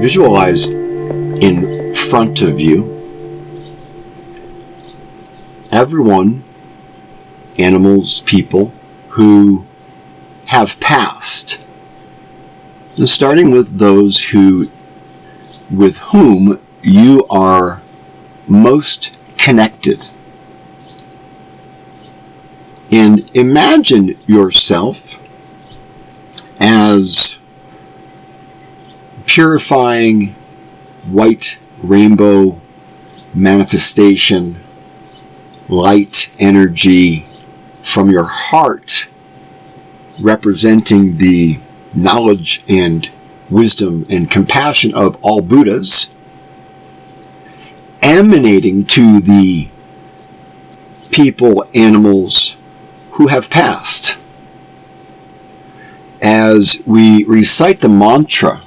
Visualize in front of you everyone, animals, people who have passed. And starting with those with whom you are most connected. And imagine yourself as purifying white rainbow manifestation, light energy from your heart, representing the knowledge and wisdom and compassion of all Buddhas, emanating to the people, animals who have passed. As we recite the mantra,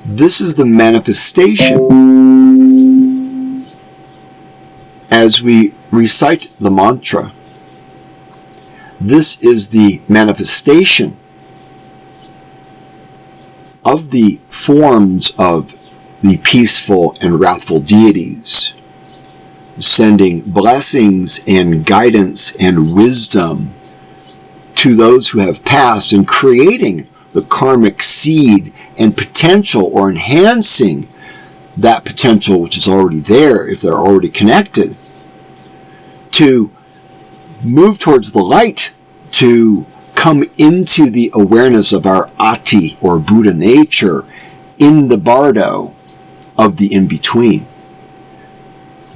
this is the manifestation. As we recite the mantra, this is the manifestation of the forms of the peaceful and wrathful deities, sending blessings and guidance and wisdom to those who have passed and creating the karmic seed and potential, or enhancing that potential which is already there if they're already connected, to move towards the light, to come into the awareness of our Ati, or Buddha nature, in the bardo of the in-between.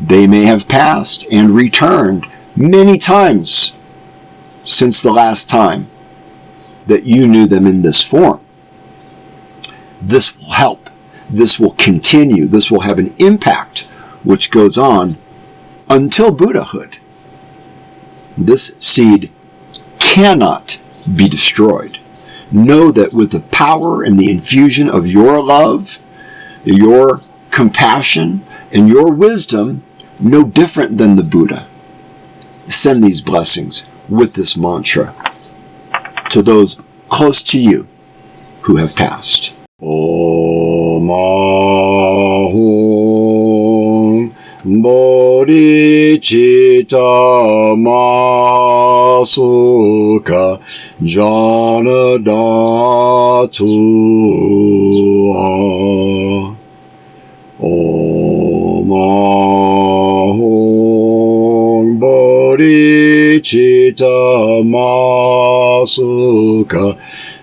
They may have passed and returned many times since the last time that you knew them in this form. This will help. This will continue. This will have an impact which goes on until Buddhahood. This seed cannot be destroyed. Know that with the power and the infusion of your love, your compassion, and your wisdom, no different than the Buddha, send these blessings with this mantra to those close to you who have passed. Om Ahum Bodhisattva Masuka Janadatua. Om Ahum Bodhisattva Masuka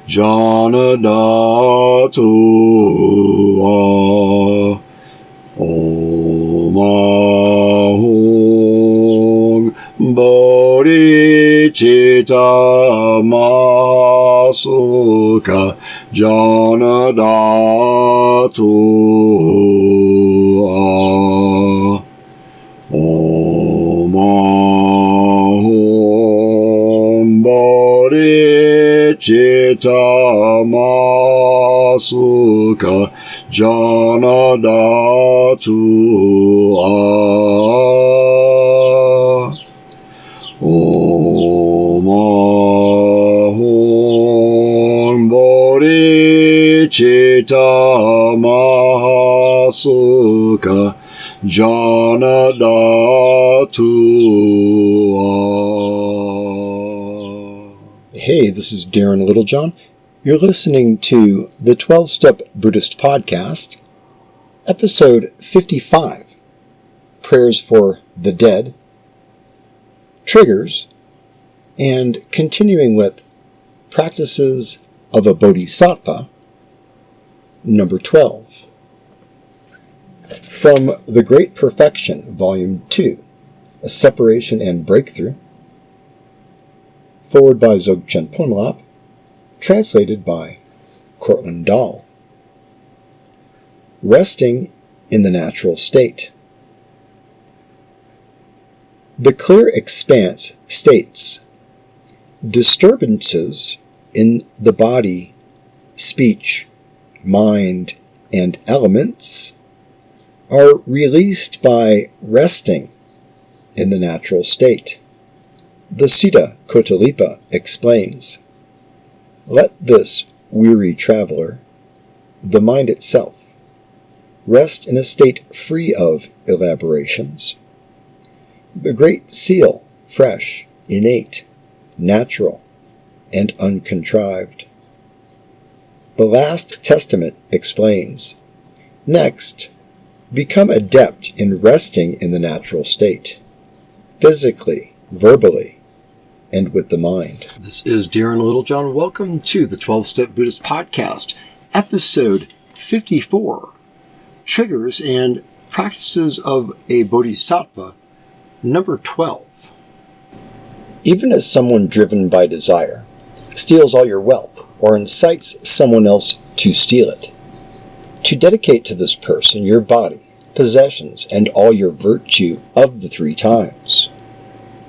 Janadatua. Om Ahum Bodhisattva Masuka Janadatua. Om Ahum Bodhisattva Masuka Janadatua. Om Ahum Bodhisattva Masuka Janadatua. Hey, this is Darren Littlejohn. You're listening to the 12-Step Buddhist Podcast, episode 55, Prayers for the Dead, Triggers, and continuing with Practices of a Bodhisattva, number 12. From The Great Perfection, Volume 2, A Separation and Breakthrough, forward by Dzogchen Ponlop, translated by Cortland Dahl. Resting in the natural state. The clear expanse states, disturbances in the body, speech, mind, and elements are released by resting in the natural state. The Siddha Kotalipa explains, let this weary traveler the mind itself. Rest in a state free of elaborations. The Great Seal, fresh, innate, natural, and uncontrived. The Last Testament explains. Next, become adept in resting in the natural state, physically, verbally, and with the mind. This is Darren Littlejohn. Welcome to the 12-Step Buddhist Podcast, episode 54, Triggers and Practices of a Bodhisattva, number 12. Even as someone driven by desire steals all your wealth or incites someone else to steal it, to dedicate to this person your body, possessions, and all your virtue of the 3 times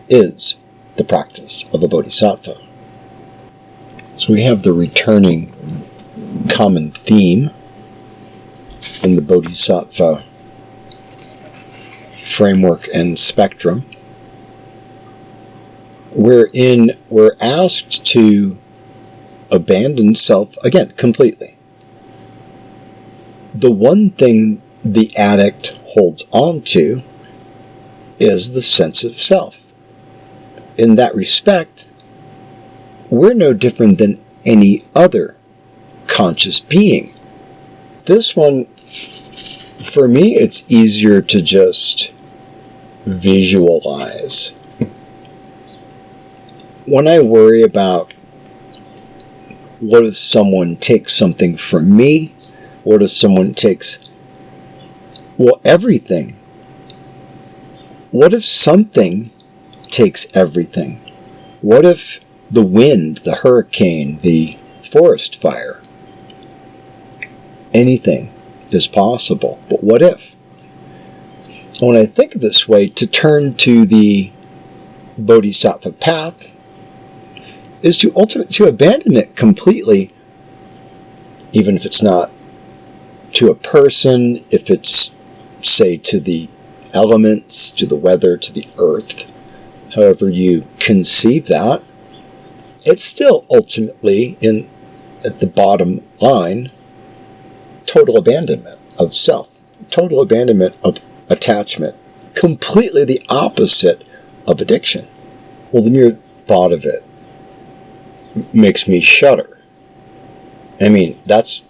is the practice of a bodhisattva. So we have the returning common theme in the bodhisattva framework and spectrum, wherein we're asked to abandon self, again, completely. The one thing the addict holds on to is the sense of self. In that respect, we're no different than any other conscious being. This one, for me, it's easier to just visualize. When I worry about what if someone takes something from me, what if someone takes, everything? What if something takes everything? What if the wind, the hurricane, the forest fire? Anything is possible, but what if? When I think of this way, to turn to the Bodhisattva path is to abandon it completely, even if it's not to a person, if it's, say, to the elements, to the weather, to the earth, however you conceive that, it's still ultimately, at the bottom line, total abandonment of self, total abandonment of attachment, completely the opposite of addiction. Well, the mere thought of it makes me shudder. I mean, that's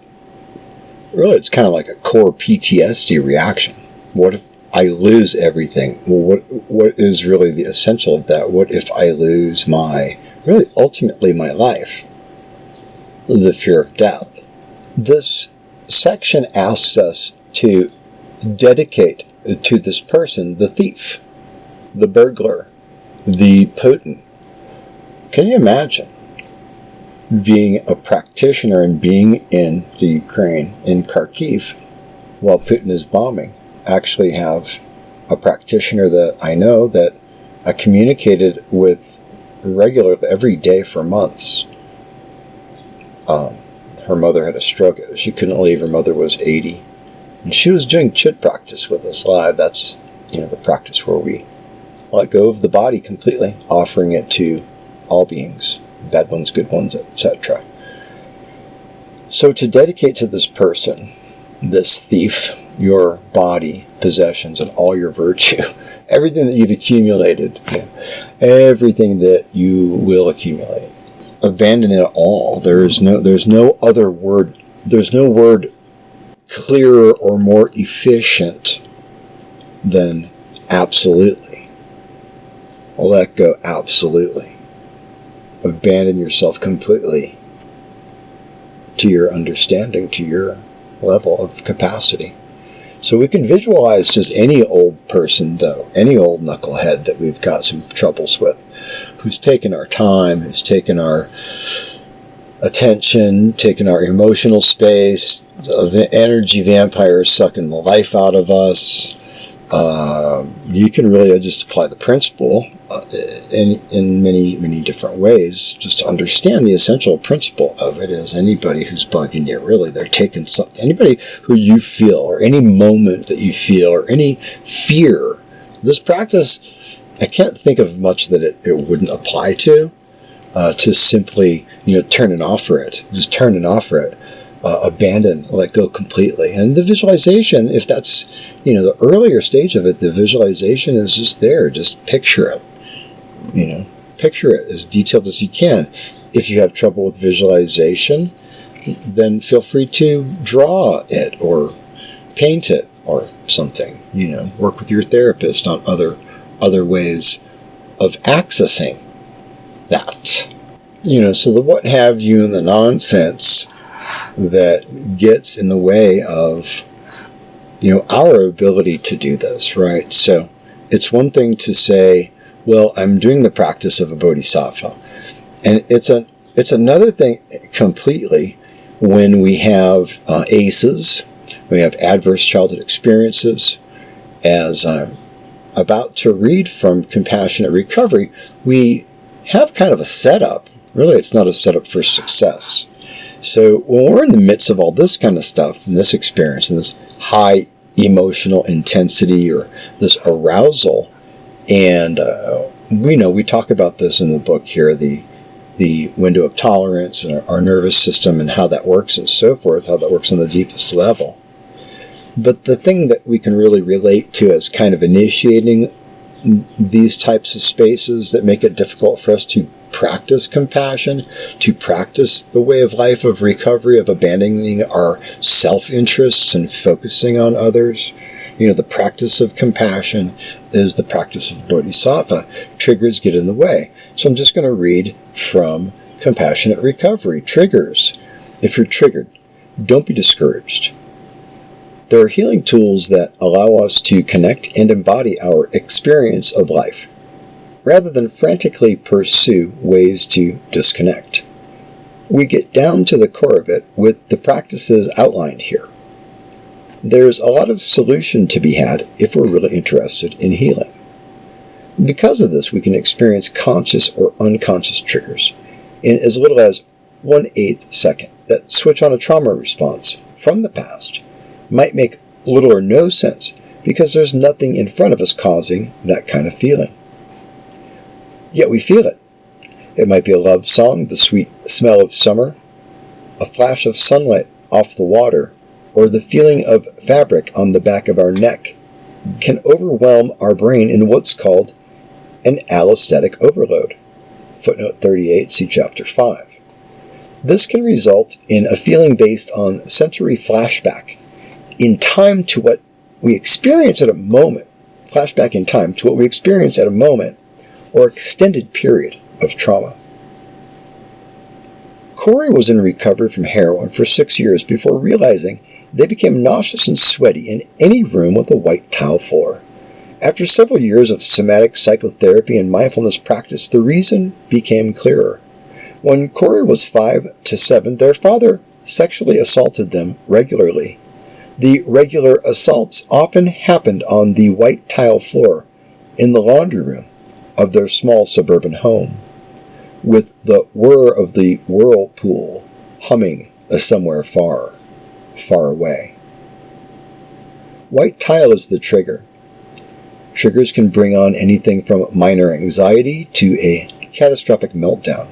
really, it's kind of like a core PTSD reaction. What if I lose everything? Well, what is really the essential of that? What if I lose ultimately my life? The fear of death. This section asks us to dedicate to this person, the thief, the burglar, the Putin. Can you imagine being a practitioner and being in the Ukraine, in Kharkiv, while Putin is bombing? Actually have a practitioner that I know that I communicated with regularly every day for months. Her mother had a stroke. She couldn't leave. Her mother was 80. And she was doing chit practice with us live. That's, the practice where we let go of the body completely, offering it to all beings, bad ones, good ones, etc. So to dedicate to this person, this thief, your body, possessions, and all your virtue, everything that you've accumulated, everything that you will accumulate, abandon it all. There's no other word. There's no word clearer or more efficient than absolutely. Let go absolutely. Abandon yourself completely to your understanding, to your level of capacity. So we can visualize just any old person, though, any old knucklehead that we've got some troubles with, who's taken our time, who's taken our attention, taken our emotional space, the energy vampires sucking the life out of us. You can really just apply the principle in many different ways, just to understand the essential principle of it is anybody who's bugging you, really, they're taking something. Anybody who you feel, or any moment that you feel, or any fear. This practice, I can't think of much that it wouldn't apply to simply, turn and offer it. Just turn and offer it. abandon, let go completely. And the visualization, if that's, the earlier stage of it, the visualization is just there. Just picture it, picture it as detailed as you can. If you have trouble with visualization, then feel free to draw it or paint it or something, work with your therapist on other ways of accessing that. So the what have you and the nonsense that gets in the way of, our ability to do this, right? So it's one thing to say, well, I'm doing the practice of a bodhisattva. And it's another thing completely when we have ACEs, we have adverse childhood experiences. As I'm about to read from Compassionate Recovery, we have kind of a setup. Really, it's not a setup for success. So when we're in the midst of all this kind of stuff, and this experience, and this high emotional intensity or this arousal, and we talk about this in the book here, the window of tolerance and our nervous system and how that works and so forth, how that works on the deepest level. But the thing that we can really relate to as kind of initiating these types of spaces that make it difficult for us to practice compassion, to practice the way of life of recovery, of abandoning our self-interests and focusing on others. The practice of compassion is the practice of bodhisattva. Triggers get in the way. So I'm just going to read from Compassionate Recovery. Triggers. If you're triggered, don't be discouraged. There are healing tools that allow us to connect and embody our experience of life, rather than frantically pursue ways to disconnect. We get down to the core of it with the practices outlined here. There's a lot of solution to be had if we're really interested in healing. Because of this, we can experience conscious or unconscious triggers in as little as 1/8 second that switch on a trauma response from the past. Might make little or no sense because there's nothing in front of us causing that kind of feeling. Yet we feel it. It might be a love song, the sweet smell of summer, a flash of sunlight off the water, or the feeling of fabric on the back of our neck can overwhelm our brain in what's called an allostatic overload. Footnote 38, see Chapter 5. This can result in a feeling based on sensory flashback in time to what we experience at a moment, flashback in time to what we experience at a moment or extended period of trauma. Corey was in recovery from heroin for 6 years before realizing they became nauseous and sweaty in any room with a white tile floor. After several years of somatic psychotherapy and mindfulness practice, the reason became clearer. When Corey was 5 to 7, their father sexually assaulted them regularly. The regular assaults often happened on the white tile floor in the laundry room of their small suburban home, with the whir of the whirlpool humming somewhere far, far away. White tile is the trigger. Triggers can bring on anything from minor anxiety to a catastrophic meltdown.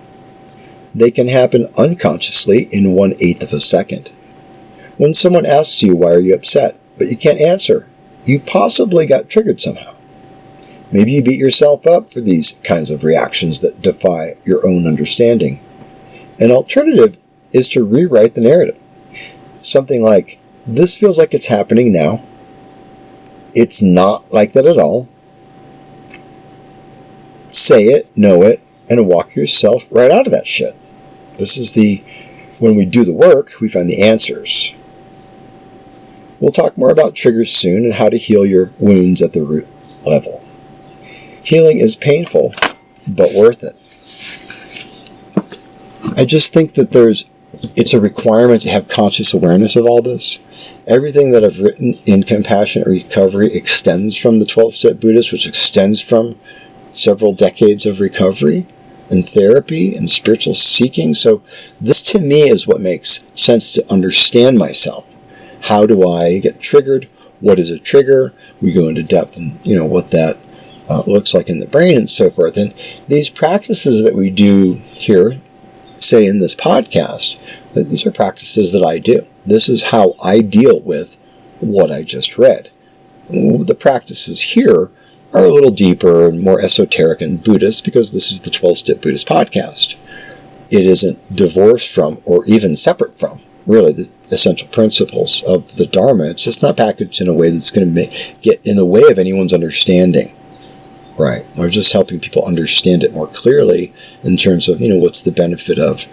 They can happen unconsciously in 1/8 of a second. When someone asks you, why are you upset, but you can't answer, you possibly got triggered somehow. Maybe you beat yourself up for these kinds of reactions that defy your own understanding. An alternative is to rewrite the narrative. Something like, this feels like it's happening now. It's not like that at all. Say it, know it, and walk yourself right out of that shit. This is when we do the work, we find the answers. We'll talk more about triggers soon and how to heal your wounds at the root level. Healing is painful, but worth it. I just think that it's a requirement to have conscious awareness of all this. Everything that I've written in Compassionate Recovery extends from the 12-step Buddhist, which extends from several decades of recovery and therapy and spiritual seeking. So this to me is what makes sense to understand myself. How do I get triggered? What is a trigger? We go into depth and what that looks like in the brain and so forth. And these practices that we do here, say in this podcast, These are practices that I do. This is how I deal with what I just read. The practices here are a little deeper and more esoteric and Buddhist because this is the 12-Step Buddhist podcast. It isn't divorced from or even separate from, really, the essential principles of the Dharma. It's just not packaged in a way that's going to get in the way of anyone's understanding. Right. We're just helping people understand it more clearly in terms of, what's the benefit of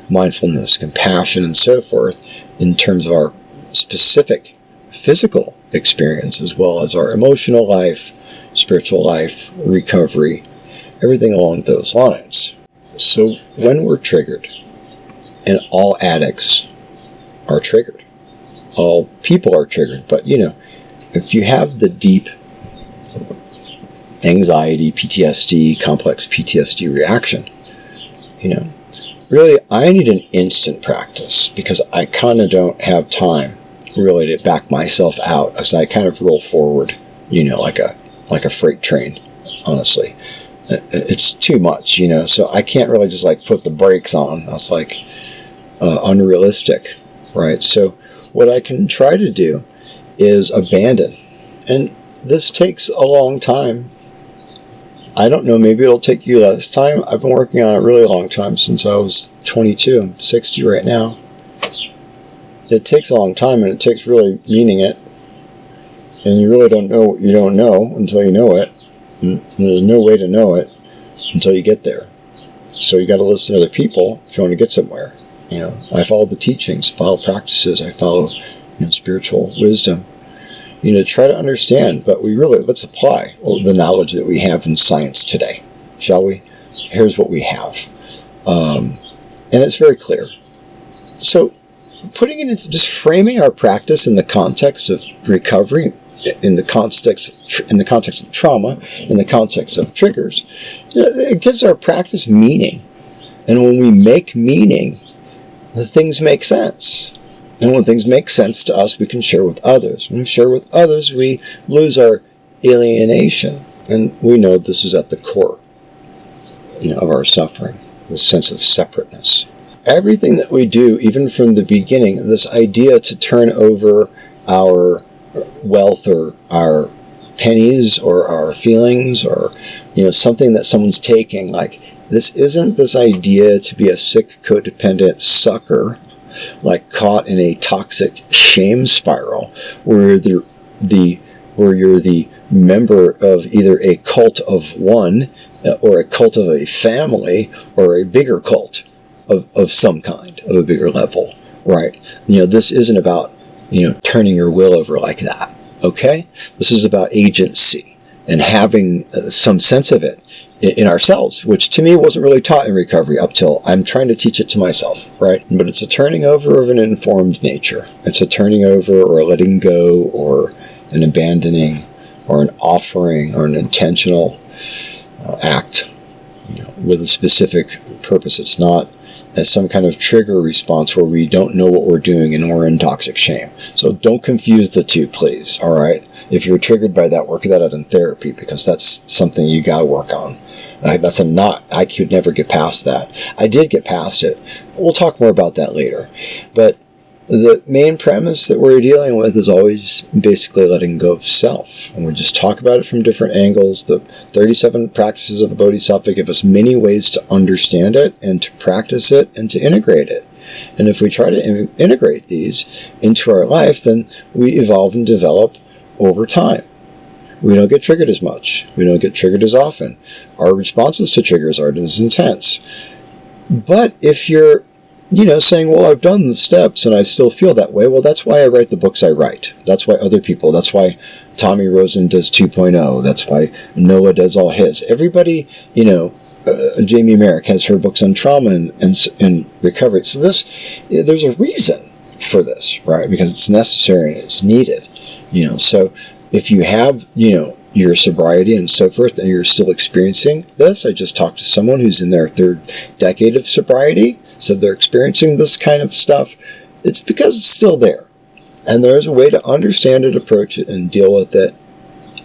mindfulness, compassion, and so forth in terms of our specific physical experience as well as our emotional life, spiritual life, recovery, everything along those lines. So when we're triggered, and all addicts are triggered, all people are triggered, but if you have the deep anxiety, PTSD, complex PTSD reaction, really I need an instant practice because I kind of don't have time really to back myself out as I kind of roll forward, like a freight train, honestly. It's too much, so I can't really just like put the brakes on. That's like unrealistic, right? So what I can try to do is abandon. And this takes a long time. I don't know, maybe it'll take you less time. I've been working on it a really long time since I was 22. I'm 60 right now. It takes a long time, and it takes really meaning it. And you really don't know what you don't know until you know it. And there's no way to know it until you get there. So you got to listen to other people if you want to get somewhere. I follow the teachings, follow practices, I follow spiritual wisdom. Try to understand, but let's apply the knowledge that we have in science today, shall we? Here's what we have. And it's very clear. So putting it into just framing our practice in the context of recovery, in the context of trauma, in the context of triggers, it gives our practice meaning. And when we make meaning, the things make sense. And when things make sense to us, we can share with others. When we share with others, we lose our alienation. And we know this is at the core of our suffering, the sense of separateness. Everything that we do, even from the beginning, this idea to turn over our wealth or our pennies or our feelings or something that someone's taking, like this isn't this idea to be a sick, codependent sucker, like caught in a toxic shame spiral where you're the member of either a cult of one or a cult of a family or a bigger cult of some kind, of a bigger level, right? This isn't about turning your will over like that, okay? This is about agency and having some sense of it in ourselves, which to me wasn't really taught in recovery up till I'm trying to teach it to myself, right? But it's a turning over of an informed nature. It's a turning over or a letting go or an abandoning or an offering or an intentional act with a specific purpose. It's not as some kind of trigger response where we don't know what we're doing and we're in toxic shame. So don't confuse the two, please, all right? If you're triggered by that, work that out in therapy because that's something you got to work on. That's a knot. I could never get past that. I did get past it. We'll talk more about that later. But the main premise that we're dealing with is always basically letting go of self. And we just talk about it from different angles. The 37 practices of the Bodhisattva give us many ways to understand it and to practice it and to integrate it. And if we try to integrate these into our life, then we evolve and develop over time. We don't get triggered as much. We don't get triggered as often. Our responses to triggers aren't as intense. But if you're, saying, well, I've done the steps and I still feel that way, well, that's why I write the books I write. That's why other people, that's why Tommy Rosen does 2.0. That's why Noah does all his. Everybody, Jamie Merrick has her books on trauma and recovery. So there's a reason for this, right? Because it's necessary and it's needed, So if you have, your sobriety and so forth, and you're still experiencing this, I just talked to someone who's in their third decade of sobriety, said they're experiencing this kind of stuff. It's because it's still there. And there's a way to understand it, approach it, and deal with it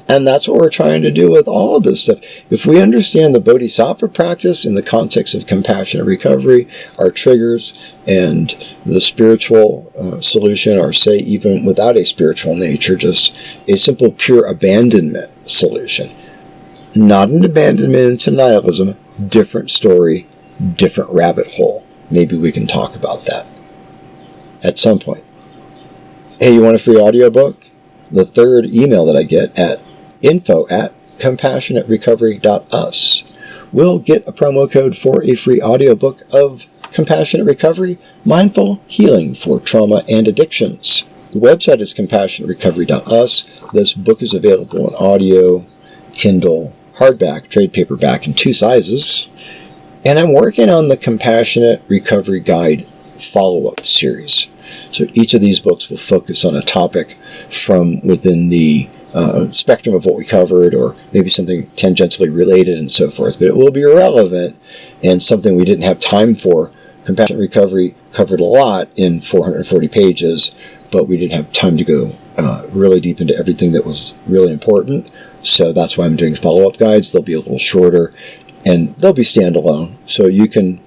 And that's what we're trying to do with all of this stuff. If we understand the Bodhisattva practice in the context of compassionate recovery, our triggers, and the spiritual solution, or say even without a spiritual nature, just a simple pure abandonment solution. Not an abandonment into nihilism, different story, different rabbit hole. Maybe we can talk about that at some point. Hey, you want a free audiobook? The third email that I get at info@compassionaterecovery.us will get a promo code for a free audiobook of Compassionate Recovery, Mindful Healing for Trauma and Addictions. The website is compassionaterecovery.us. This book is available in audio, Kindle, hardback, trade paperback in 2 sizes. And I'm working on the Compassionate Recovery Guide follow-up series. So each of these books will focus on a topic from within the spectrum of what we covered, or maybe something tangentially related and so forth. But it will be relevant and something we didn't have time for. Compassionate Recovery covered a lot in 440 pages, but we didn't have time to go really deep into everything that was really important. So that's why I'm doing follow-up guides. They'll be a little shorter, and they'll be standalone. So you can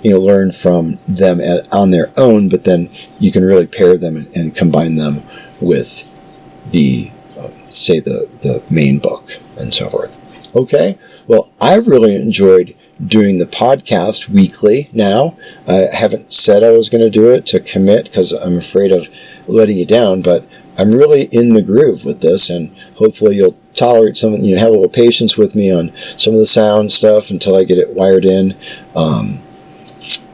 learn from them on their own, but then you can really pair them and combine them with the, say, the main book and so forth. Okay, well, I've really enjoyed doing the podcast weekly now. I haven't said I was going to do it to commit because I'm afraid of letting you down, but I'm really in the groove with this, and hopefully you'll tolerate some, have a little patience with me on some of the sound stuff until I get it wired in.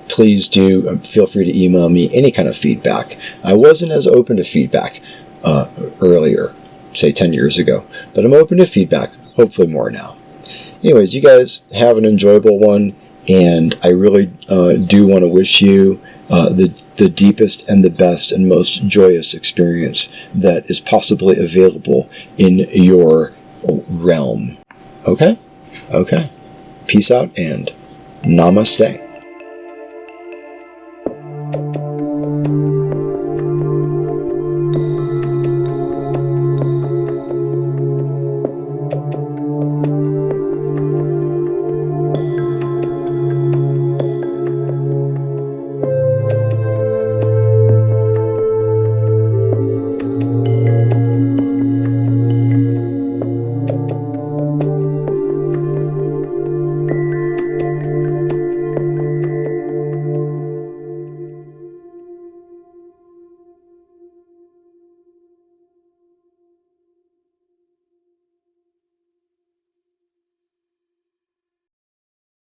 Please do feel free to email me any kind of feedback. I wasn't as open to feedback earlier, say 10 years ago, but I'm open to feedback, hopefully more now. Anyways, you guys have an enjoyable one, and I really do want to wish you the deepest and the best and most joyous experience that is possibly available in your realm. Okay? Okay. Peace out and namaste.